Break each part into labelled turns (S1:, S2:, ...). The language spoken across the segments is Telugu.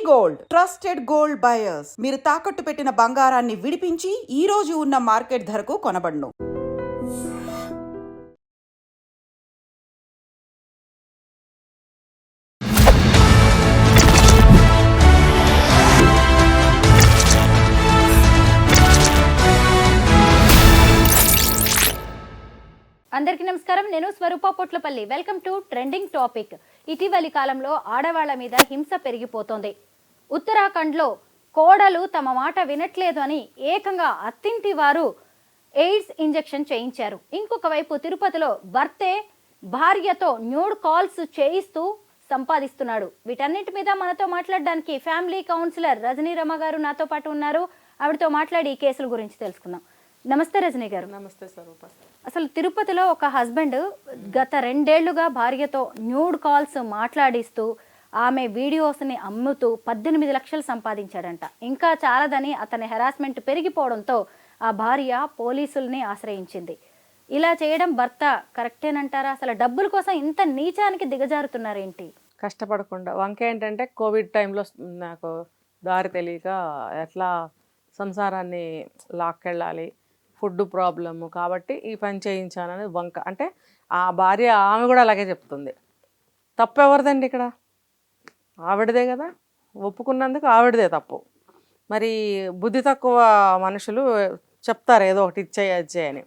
S1: గోల్డ్ ట్రస్టెడ్ గోల్డ్ బయర్స్ మీరు తాకట్టు పెట్టిన బంగారాన్ని విడిపించి ఈ రోజు ఉన్న మార్కెట్ ధరకు కొనబడును.
S2: అందరికీ నమస్కారం. నేను Swaroopa Potlapalli. Welcome to trending topic. ఇటీవలి కాలంలో ఆడవాళ్ల మీద హింస పెరిగిపోతోంది. ఉత్తరాఖండ్లో కోడలు తమ మాట వినట్లేదు అని ఏకంగా అత్తింటి వారు ఎయిడ్స్ ఇంజెక్షన్ చేయించారు. ఇంకొక వైపు తిరుపతిలో భర్తే భార్యతో న్యూడ్ కాల్స్ చేయిస్తూ సంపాదిస్తున్నాడు. వీటన్నిటి మీద మనతో మాట్లాడడానికి ఫ్యామిలీ కౌన్సిలర్ రజనీ రమ గారు నాతో పాటు ఉన్నారు. ఆవిడతో మాట్లాడి ఈ కేసుల గురించి తెలుసుకుందాం. నమస్తే రజనీ గారు.
S3: నమస్తే స్వరూప.
S2: అసలు తిరుపతిలో ఒక హస్బెండ్ గత 2 ఏళ్లుగా భార్యతో న్యూడ్ కాల్స్ మాట్లాడిస్తూ ఆమె వీడియోస్ని అమ్ముతూ 18 లక్షలు సంపాదించాడంట. ఇంకా చాలదని అతని హెరాస్మెంట్ పెరిగిపోవడంతో ఆ భార్య పోలీసుల్ని ఆశ్రయించింది. ఇలా చేయడం భర్త కరెక్టేనంటారా? అసలు డబ్బుల కోసం ఇంత నీచానికి దిగజారుతున్నారేంటి?
S3: కష్టపడకుండా వంక ఏంటంటే కోవిడ్ టైంలో నాకు దారి తెలియక ఎట్లా సంసారాన్ని లాక్కెళ్ళాలి, ఫుడ్ ప్రాబ్లము కాబట్టి ఈ పని చేయించానని వంక. అంటే ఆ భార్య ఆమె కూడా అలాగే చెప్తుంది. తప్పు ఎవరిదండి ఇక్కడ? ఆవిడదే కదా, ఒప్పుకున్నందుకు ఆవిడదే తప్పు. మరి బుద్ధి తక్కువ మనుషులు చెప్తారు ఏదో ఒకటి ఇచ్చేయని,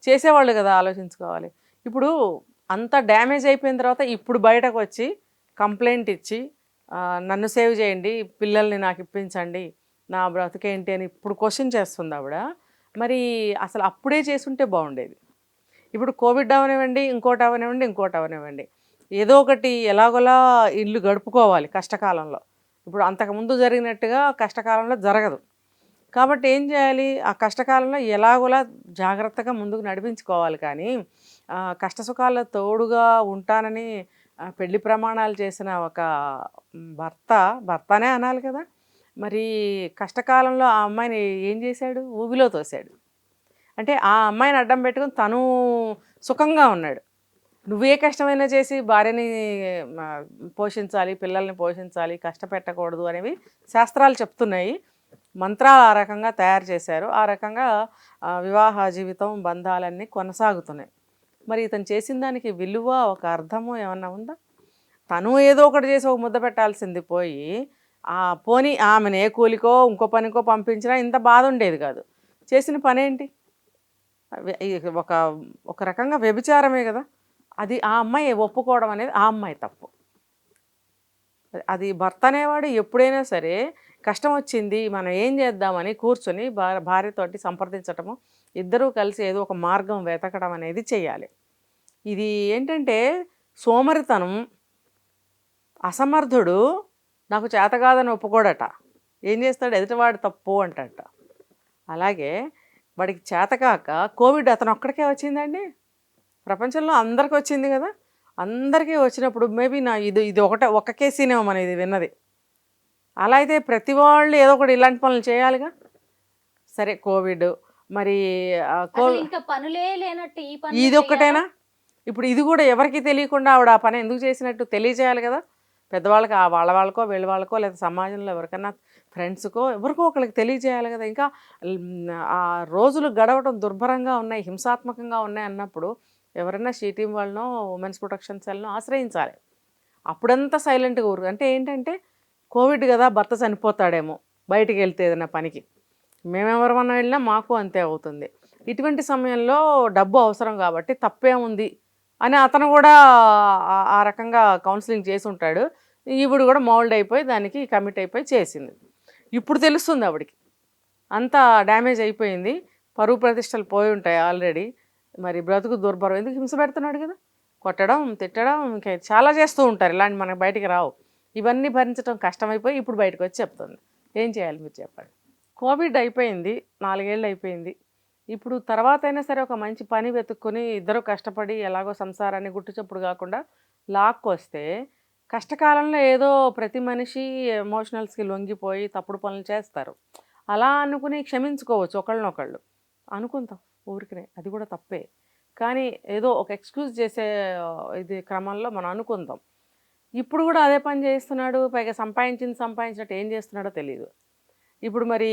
S3: చేసేవాళ్ళు కదా ఆలోచించుకోవాలి. ఇప్పుడు అంత డ్యామేజ్ అయిపోయిన తర్వాత ఇప్పుడు బయటకు వచ్చి కంప్లైంట్ ఇచ్చి నన్ను సేవ్ చేయండి, పిల్లల్ని నాకు ఇప్పించండి, నా బ్రతికేంటి అని ఇప్పుడు క్వశ్చన్ చేస్తుంది ఆవిడ. మరి అసలు అప్పుడే చేసుంటే బాగుండేది. ఇప్పుడు కోవిడ్ అవనివ్వండి, ఇంకోటి అవనివ్వండి, ఏదో ఒకటి ఎలాగోలా ఇల్లు గడుపుకోవాలి కష్టకాలంలో. ఇప్పుడు అంతకుముందు జరిగినట్టుగా కష్టకాలంలో జరగదు. కాబట్టి ఏం చేయాలి? ఆ కష్టకాలంలో ఎలాగోలా జాగ్రత్తగా ముందుకు నడిపించుకోవాలి. కానీ కష్టసుఖాల్లో తోడుగా ఉంటానని పెళ్లి ప్రమాణాలు చేసిన ఒక భర్తనే అనాలి కదా. మరి కష్టకాలంలో ఆ అమ్మాయిని ఏం చేశాడు? ఊబిలో తోశాడు. అంటే ఆ అమ్మాయిని అడ్డం పెట్టుకుని తను సుఖంగా ఉన్నాడు. నువ్వే కష్టమైనా చేసి భార్యని పోషించాలి, పిల్లల్ని పోషించాలి, కష్టపెట్టకూడదు అనేవి శాస్త్రాలు చెప్తున్నాయి. మంత్రాలు ఆ రకంగా తయారు చేశారు. ఆ రకంగా వివాహ జీవితం, బంధాలన్నీ కొనసాగుతున్నాయి. మరి ఇతను చేసిన దానికి విలువ, ఒక అర్థము ఏమన్నా ఉందా? తను ఏదో ఒకటి చేసి ఒక ముద్ద పెట్టాల్సింది పోయి పోనీ ఆమెను ఏ కూలికో ఇంకో పనికో పంపించినా ఇంత బాధ ఉండేది కాదు. చేసిన పనేంటి? ఒక ఒక రకంగా వ్యభిచారమే కదా అది. ఆ అమ్మాయి ఒప్పుకోవడం అనేది ఆ అమ్మాయి తప్పు. అది భర్త అనేవాడు ఎప్పుడైనా సరే కష్టం వచ్చింది మనం ఏం చేద్దామని కూర్చొని భార్యతోటి సంప్రదించటము, ఇద్దరూ కలిసి ఏదో ఒక మార్గం వెతకడం అనేది చెయ్యాలి. ఇది ఏంటంటే సోమరితనం. అసమర్థుడు నాకు చేత కాదని ఒప్పుకోడట. ఏం చేస్తాడు? ఎదుటివాడు తప్పు అంటట. అలాగే వాడికి చేతకాక కోవిడ్ అతను ఒక్కడికే వచ్చిందండి? ప్రపంచంలో అందరికీ వచ్చింది కదా. అందరికీ వచ్చినప్పుడు మేబీ ఇది ఒక కేసీనేమో మనం ఇది విన్నది. అలా అయితే ప్రతి వాళ్ళు ఏదో ఒకటి ఇలాంటి పనులు చేయాలిగా. సరే కోవిడ్, మరి ఇది ఒక్కటేనా? ఇప్పుడు ఇది కూడా ఎవరికి తెలియకుండా ఆవిడ ఆ పని ఎందుకు చేసినట్టు తెలియజేయాలి కదా. పెద్దవాళ్ళకి వాళ్ళకో వీళ్ళ వాళ్ళకో లేదా సమాజంలో ఎవరికైనా ఫ్రెండ్స్కో ఎవరికో ఒకరికి తెలియజేయాలి కదా. ఇంకా ఆ రోజులు గడవటం దుర్భరంగా ఉన్నాయి, హింసాత్మకంగా ఉన్నాయి అన్నప్పుడు ఎవరైనా టీం వాళ్ళనో ఉమెన్స్ ప్రొటెక్షన్ సెల్నో ఆశ్రయించాలి. అప్పుడంతా సైలెంట్గా ఊరు. అంటే ఏంటంటే కోవిడ్ కదా, భర్త చనిపోతాడేమో బయటికి వెళ్తే ఏదైనా పనికి, మేమెవరమన్నా వెళ్ళినా మాకు అంతే అవుతుంది. ఇటువంటి సమయంలో డబ్బు అవసరం కాబట్టి తప్పేముంది అని అతను కూడా ఆ రకంగా కౌన్సిలింగ్ చేసి ఉంటాడు. ఈవిడ కూడా మౌల్డ్ అయిపోయి దానికి కమిట్ అయిపోయి చేసింది. ఇప్పుడు తెలుస్తుంది ఆవిడికి అంత డ్యామేజ్ అయిపోయింది, పరువు ప్రతిష్టలు పోయి ఉంటాయి ఆల్రెడీ. మరి బ్రతుకు దుర్భరం. ఎందుకు హింస పెడుతున్నాడు కదా, కొట్టడం, తిట్టడం, ఇంకా చాలా చేస్తూ ఉంటారు. ఇలాంటి మనకు బయటికి రావు. ఇవన్నీ భరించడం కష్టమైపోయి ఇప్పుడు బయటకు వచ్చి చెప్తుంది. ఏం చేయాలి మీరు చెప్పండి? కోవిడ్ అయిపోయింది, 4 ఏళ్ళు అయిపోయింది. ఇప్పుడు తర్వాత అయినా సరే ఒక మంచి పని వెతుక్కొని ఇద్దరు కష్టపడి ఎలాగో సంసారాన్ని గుట్టుచప్పుడు కాకుండా లాక్కొస్తే, కష్టకాలంలో ఏదో ప్రతి మనిషి ఎమోషనల్స్కి లొంగిపోయి తప్పుడు పనులు చేస్తారు. అలా అనుకుని క్షమించుకోవచ్చు ఒకళ్ళనొకళ్ళు అనుకుంటాం ఊరికనే, అది కూడా తప్పే. కానీ ఏదో ఒక ఎక్స్క్యూజ్ చేసే ఇది క్రమంలో మనం అనుకుందాం. ఇప్పుడు కూడా అదే పని చేస్తున్నాడు. పైగా సంపాదించినట్టు ఏం చేస్తున్నాడో తెలియదు. ఇప్పుడు మరి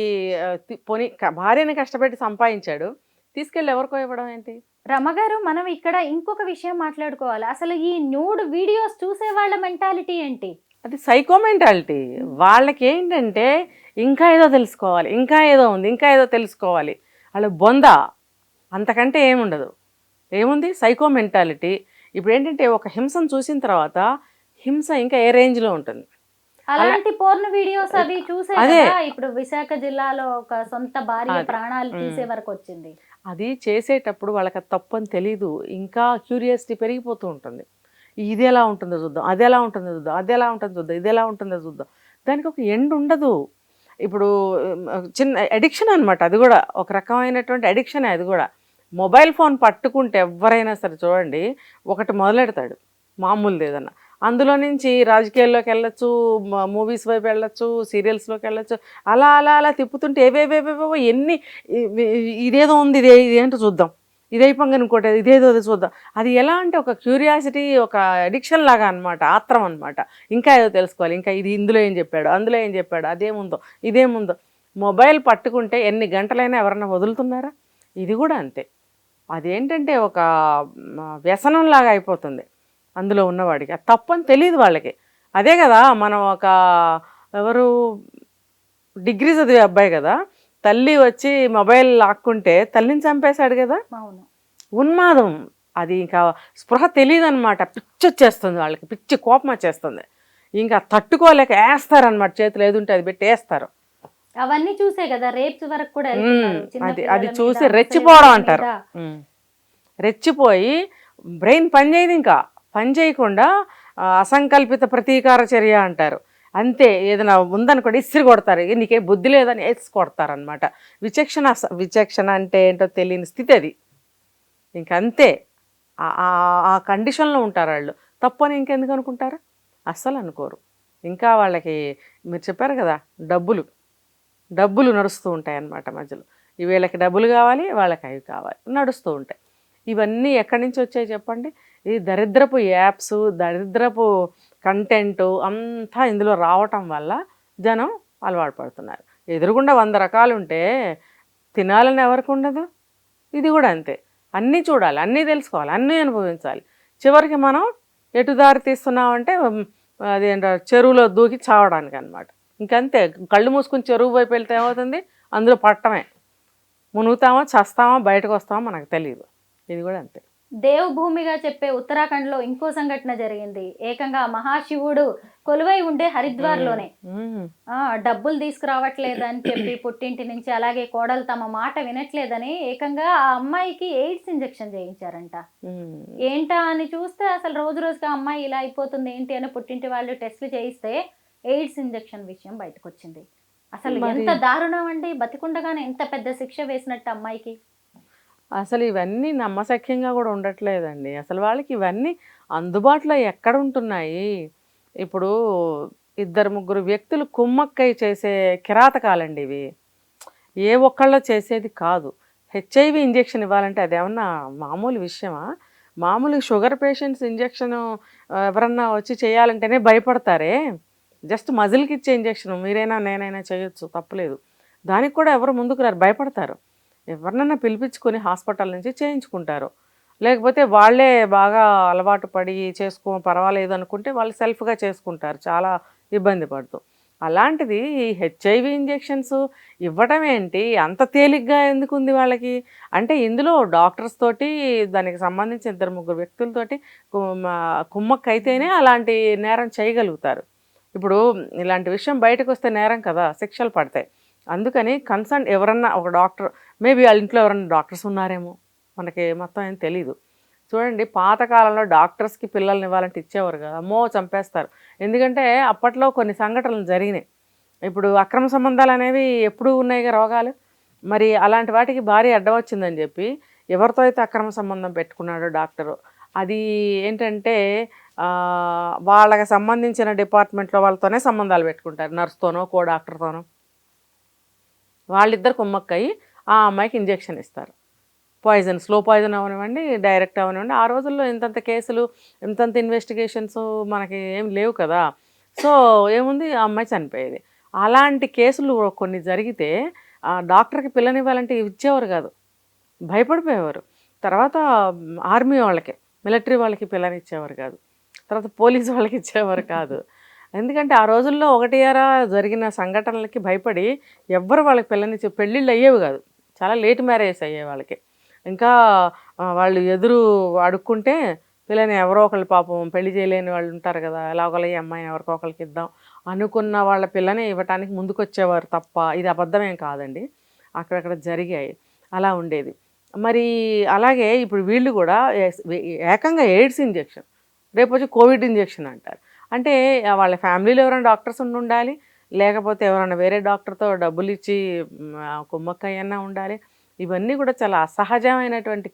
S3: పోనీ భార్యని కష్టపెట్టి సంపాదించాడు, తీసుకెళ్ళి ఎవరికో ఇవ్వడం ఏంటి?
S2: రమగారు, మనం ఇక్కడ ఇంకొక విషయం మాట్లాడుకోవాలి. అసలు ఈ న్యూడ్ వీడియోస్ చూసే వాళ్ళ మెంటాలిటీ ఏంటి?
S3: అది సైకో మెంటాలిటీ. వాళ్ళకి ఏంటంటే ఇంకా ఏదో తెలుసుకోవాలి, ఇంకా ఏదో ఉంది, ఇంకా ఏదో తెలుసుకోవాలి. వాళ్ళు బొంద, అంతకంటే ఏముండదు. ఏముంది? Psycho mentality. ఇప్పుడు ఏంటంటే ఒక హింసను చూసిన తర్వాత హింస ఇంకా ఏ రేంజ్లో ఉంటుంది.
S2: అలాంటి పోర్న్ వీడియోస్ అవి చూసే కదా ఇప్పుడు విశాఖ జిల్లాలో ఒక సొంత భార్య ప్రాణాలు తీసే వరకు వచ్చింది.
S3: అది చేసేటప్పుడు వాళ్ళకి తప్పు అని తెలీదు. ఇంకా క్యూరియాసిటీ పెరిగిపోతూ ఉంటుంది. ఇది ఎలా ఉంటుందో చూద్దాం, అది ఎలా ఉంటుందో చూద్దాం, అది ఎలా ఉంటుందో చూద్దాం, ఇది ఎలా ఉంటుందో చూద్దాం. దానికి ఒక ఎండ్ ఉండదు. ఇప్పుడు చిన్న అడిక్షన్ అనమాట. అది కూడా ఒక రకమైనటువంటి అడిక్షనే. అది కూడా మొబైల్ ఫోన్ పట్టుకుంటే ఎవరైనా సరే చూడండి, ఒకటి మొదలెడతాడు మామూలుది ఏదన్నా, అందులో నుంచి రాజకీయాల్లోకి వెళ్ళొచ్చు, మూవీస్ వైపు వెళ్ళొచ్చు, సీరియల్స్లోకి వెళ్ళొచ్చు. అలా అలా అలా తిప్పుతుంటే ఏవేవేవేవో ఎన్ని, ఇదేదో ఉంది, ఇదేంటో చూద్దాం, ఇదైపోగా ఇంకోటి ఇదేదో చూద్దాం. అది ఎలా అంటే ఒక క్యూరియాసిటీ, ఒక అడిక్షన్ లాగా అనమాట, ఆత్రం అనమాట. ఇంకా ఏదో తెలుసుకోవాలి, ఇంకా ఇది ఇందులో ఏం చెప్పాడు, అందులో ఏం చెప్పాడు, అదేముందో ఇదేముందో. మొబైల్ పట్టుకుంటే ఎన్ని గంటలైనా ఎవరన్నా వదులుతున్నారా? ఇది కూడా అంతే. అదేంటంటే ఒక వ్యసనంలాగా అయిపోతుంది అందులో ఉన్నవాడికి. అది తప్పని తెలియదు వాళ్ళకి. అదే కదా మనం ఒక ఎవరు డిగ్రీ చదివే అబ్బాయి కదా, తల్లి వచ్చి మొబైల్ లాక్కుంటే తల్లిని చంపేశాడు కదా. ఉన్మాదం అది. ఇంకా స్పృహ తెలియదు అనమాట. పిచ్చి వచ్చేస్తుంది వాళ్ళకి, పిచ్చి కోపం వచ్చేస్తుంది. ఇంకా తట్టుకోలేక వేస్తారనమాట. చేతులు ఏదుంటే అది పెట్టి వేస్తారు.
S2: అవన్నీ చూసే కదా రేప్స్ వరకు కూడా
S3: అది చూసి రెచ్చిపోవడం అంటారు. రెచ్చిపోయి బ్రెయిన్ పని చేయదు, ఇంకా పని చేయకుండా అసంకల్పిత ప్రతీకార చర్య అంటారు. అంతే, ఏదైనా ఉందనుకోండి ఇసిరి కొడతారు. నీకే బుద్ధి లేదని వేసి కొడతారనమాట. విచక్షణ అంటే ఏంటో తెలియని స్థితి అది. ఇంకంతే, ఆ కండిషన్లో ఉంటారు వాళ్ళు. తప్పు అని ఇంకెందుకు అనుకుంటారు? అస్సలు అనుకోరు. ఇంకా వాళ్ళకి మీరు చెప్పారు కదా, డబ్బులు నడుస్తూ ఉంటాయి అన్నమాట మధ్యలో. వీళ్ళకి డబ్బులు కావాలి, వాళ్ళకి అవి కావాలి, నడుస్తూ ఉంటాయి. ఇవన్నీ ఎక్కడి నుంచి వచ్చాయి చెప్పండి? ఈ దరిద్రపు యాప్స్, దరిద్రపు కంటెంట్ అంతా ఇందులో రావటం వల్ల జనం అలవాటు పడుతున్నారు. ఎదురుగుండా 100 రకాలు ఉంటే తినాలని ఎవరికి ఉండదు? ఇది కూడా అంతే. అన్నీ చూడాలి, అన్నీ తెలుసుకోవాలి, అన్నీ అనుభవించాలి. చివరికి మనం ఎటు దారి తీస్తున్నామంటే అదేంటో చెరువులో దూకి చావడానికి అనమాట. ఇంకంతే. కళ్ళు మూసుకుని చెరువు వైపు వెళ్తే ఏమవుతుంది? అందులో పట్టమే. మునుగుతామా, చస్తామా, బయటకు వస్తామా మనకు తెలియదు. ఇది కూడా అంతే.
S2: దేవభూమిగా చెప్పే ఉత్తరాఖండ్లో ఇంకో సంఘటన జరిగింది. ఏకంగా మహాశివుడు కొలువై ఉండే హరిద్వార్లోనే డబ్బులు తీసుకురావట్లేదని చెప్పి పుట్టింటి నుంచి, అలాగే కోడలు తమ మాట వినట్లేదని ఏకంగా ఆ అమ్మాయికి ఎయిడ్స్ ఇంజెక్షన్ చేయించారంట. ఏంటా అని చూస్తే అసలు రోజు రోజుకి ఆ అమ్మాయి ఇలా అయిపోతుంది ఏంటి అని పుట్టింటి వాళ్ళు టెస్టులు చేయిస్తే ఎయిడ్స్ ఇంజెక్షన్ విషయం బయటకు వచ్చింది. అసలు ఎంత దారుణం అండి! బతికుండగానే ఎంత పెద్ద శిక్ష వేసినట్టు అమ్మాయికి.
S3: అసలు ఇవన్నీ నమ్మశక్యంగా కూడా ఉండట్లేదండి. అసలు వాళ్ళకి ఇవన్నీ అందుబాటులో ఎక్కడ ఉంటున్నాయి? ఇప్పుడు 2-3 వ్యక్తులు కుమ్మక్కై చేసే కిరాతకాలండి ఇవి. ఏ ఒక్కళ్ళో చేసేది కాదు. హెచ్ఐవి ఇంజెక్షన్ ఇవ్వాలంటే అదేమన్నా మామూలు విషయమా? మామూలు షుగర్ పేషెంట్స్ ఇంజెక్షన్ ఎవరన్నా వచ్చి చేయాలంటేనే భయపడతారే. జస్ట్ మజిల్కి ఇచ్చే ఇంజెక్షన్ మీరైనా నేనైనా చేయొచ్చు, తప్పలేదు. దానికి కూడా ఎవరు ముందుకు రారు, భయపడతారు. ఎవరినైనా పిలిపించుకొని హాస్పిటల్ నుంచి చేయించుకుంటారు. లేకపోతే వాళ్ళే బాగా అలవాటు పడి పర్వాలేదు అనుకుంటే వాళ్ళు సెల్ఫ్గా చేసుకుంటారు, చాలా ఇబ్బంది పడుతూ. అలాంటిది ఈ హెచ్ఐవి ఇంజెక్షన్స్ ఇవ్వటం ఏంటి? అంత తేలిగ్గా ఎందుకు ఉంది వాళ్ళకి? అంటే ఇందులో డాక్టర్స్ తోటి, దానికి సంబంధించిన 2-3 వ్యక్తులతోటి కుమ్మక్కైతేనే అలాంటి నేరం చేయగలుగుతారు. ఇప్పుడు ఇలాంటి విషయం బయటకు వస్తే నేరం కదా, శిక్షలు పడతాయి. అందుకని కన్సర్న్ ఎవరన్నా ఒక డాక్టర్, మేబీ వాళ్ళ ఇంట్లో ఎవరన్నా డాక్టర్స్ ఉన్నారేమో, మనకి మొత్తం ఏం తెలీదు. చూడండి, పాతకాలంలో డాక్టర్స్కి పిల్లల్ని ఇవ్వాలంటే ఇచ్చేవారు కదా, అమ్మో చంపేస్తారు. ఎందుకంటే అప్పట్లో కొన్ని సంఘటనలు జరిగినాయి. ఇప్పుడు అక్రమ సంబంధాలు అనేవి ఎప్పుడూ ఉన్నాయిగా రోగాలు. మరి అలాంటి వాటికి భారీ అడ్డం వచ్చిందని చెప్పి ఎవరితో అయితే అక్రమ సంబంధం పెట్టుకున్నాడో డాక్టరు, అది ఏంటంటే వాళ్ళకి సంబంధించిన డిపార్ట్మెంట్లో వాళ్ళతోనే సంబంధాలు పెట్టుకుంటారు, నర్స్తోనో కో డాక్టర్తోనో. వాళ్ళిద్దరు కుమ్మక్కయి ఆ అమ్మాయికి ఇంజెక్షన్ ఇస్తారు. పాయిజన్, స్లో పాయిజన్ అవనివ్వండి, డైరెక్ట్ అవనివ్వండి. ఆ రోజుల్లో ఇంతంత కేసులు, ఇంతంత ఇన్వెస్టిగేషన్స్ మనకి ఏం లేవు కదా. సో ఏముంది, ఆ అమ్మాయి చనిపోయేది. అలాంటి కేసులు కొన్ని జరిగితే డాక్టర్కి పిల్లనివ్వాలంటే ఇచ్చేవారు కాదు, భయపడిపోయేవారు. తర్వాత ఆర్మీ వాళ్ళకి, మిలిటరీ వాళ్ళకి పిల్లనిచ్చేవారు కాదు, తర్వాత పోలీసు వాళ్ళకి ఇచ్చేవారు కాదు. ఎందుకంటే ఆ రోజుల్లో ఒకటియారా జరిగిన సంఘటనలకి భయపడి ఎవ్వరు వాళ్ళకి పిల్లనిచ్చే, పెళ్ళిళ్ళు అయ్యేవి కాదు, చాలా లేట్ మ్యారేజ్ అయ్యే వాళ్ళకి. ఇంకా వాళ్ళు ఎదురు అడుక్కుంటే పిల్లని ఎవరో ఒకళ్ళు, పాపం పెళ్లి చేయలేని వాళ్ళు ఉంటారు కదా, ఎలాగోలా ఈ అమ్మాయిని ఎవరికో ఒకరికి ఇద్దాం అనుకున్న వాళ్ళ పిల్లని ఇవ్వటానికి ముందుకొచ్చేవారు తప్ప, ఇది అబద్ధమేం కాదండి, అక్కడక్కడ జరిగాయి, అలా ఉండేది. మరి అలాగే ఇప్పుడు వీళ్ళు కూడా ఏకంగా ఎయిడ్స్ ఇంజెక్షన్, రేపు వచ్చి కోవిడ్ ఇంజెక్షన్ అంటారు. అంటే వాళ్ళ ఫ్యామిలీలో ఎవరైనా డాక్టర్స్ ఉండాలి, లేకపోతే ఎవరైనా వేరే డాక్టర్తో డబ్బులు ఇచ్చి కుమ్మక్కయ్యన్నా ఉండాలి. ఇవన్నీ కూడా చాలా అసహజమైనటువంటి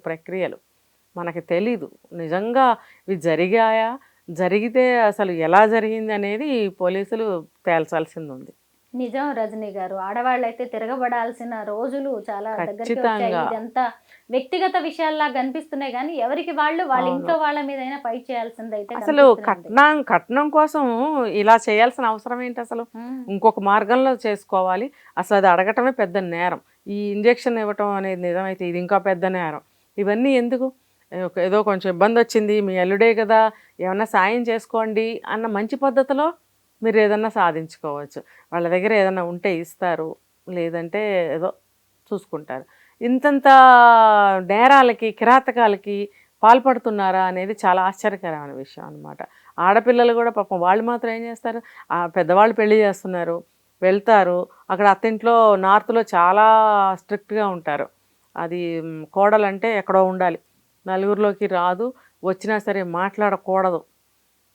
S3: ప్రక్రియలు. మనకి తెలీదు నిజంగా ఇవి జరిగాయా, జరిగితే అసలు ఎలా జరిగింది అనేది పోలీసులు తేల్చాల్సింది ఉంది.
S2: నిజం రజనీ గారు, ఆడవాళ్ళైతే తిరగబడాల్సిన రోజులు చాలా దగ్గరికి వచ్చాయి.
S3: ఖచ్చితంగా.
S2: ఇదంతా వ్యక్తిగత విషయాల్లా కనిపిస్తున్నాయి కానీ ఎవరికి వాళ్ళు వాళ్ళ ఇంట్లో వాళ్ళ మీదైనా ఫైట్ చేయాల్సింది అయితే
S3: అసలు కట్నం కోసం ఇలా చేయాల్సిన అవసరం ఏంటి అసలు? ఇంకొక మార్గంలో చేసుకోవాలి. అసలు అది అడగటమే పెద్ద నేరం. ఈ ఇంజెక్షన్ ఇవ్వటం అనేది నిజమైతే ఇది ఇంకా పెద్ద నేరం. ఇవన్నీ ఎందుకు? ఏదో కొంచెం ఇబ్బంది వచ్చింది, మీ అల్లుడే కదా, ఏమన్నా సాయం చేసుకోండి అన్న మంచి పద్ధతిలో మీరు ఏదన్నా సాధించుకోవచ్చు. వాళ్ళ దగ్గర ఏదన్నా ఉంటే ఇస్తారు, లేదంటే ఏదో చూసుకుంటారు. ఇంతంత నేరాలకి, కిరాతకాలకి పాల్పడుతున్నారా అనేది చాలా ఆశ్చర్యకరమైన విషయం అనమాట. ఆడపిల్లలు కూడా పాపం వాళ్ళు మాత్రం ఏం చేస్తారు, పెద్దవాళ్ళు పెళ్లి చేస్తున్నారు, వెళ్తారు, అక్కడ అత్తింట్లో నార్త్లో చాలా స్ట్రిక్ట్గా ఉంటారు. అది కోడలంటే ఎక్కడో ఉండాలి, నలుగురిలోకి రాదు, వచ్చినా సరే మాట్లాడకూడదు,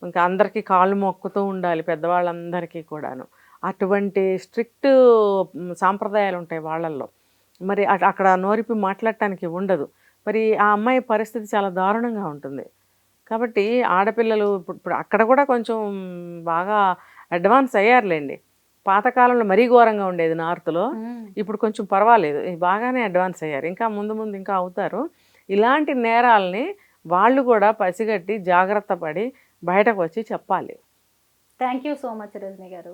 S3: ఇంకా అందరికీ కాళ్ళు మొక్కుతూ ఉండాలి, పెద్దవాళ్ళందరికీ కూడాను. అటువంటి స్ట్రిక్ట్ సాంప్రదాయాలు ఉంటాయి వాళ్ళల్లో. మరి అక్కడ నోరిపి మాట్లాడటానికి ఉండదు. మరి ఆ అమ్మాయి పరిస్థితి చాలా దారుణంగా ఉంటుంది. కాబట్టి ఆడపిల్లలు ఇప్పుడు అక్కడ కూడా కొంచెం బాగా అడ్వాన్స్ అయ్యారులేండి. పాతకాలంలో మరీ ఘోరంగా ఉండేది నార్త్లో, ఇప్పుడు కొంచెం పర్వాలేదు, బాగానే అడ్వాన్స్ అయ్యారు, ఇంకా ముందు ముందు ఇంకా అవుతారు. ఇలాంటి నేరాలని వాళ్ళు కూడా పసిగట్టి జాగ్రత్త పడి బయటకు వచ్చి చెప్పాలి.
S2: Thank you so much Rajini గారు.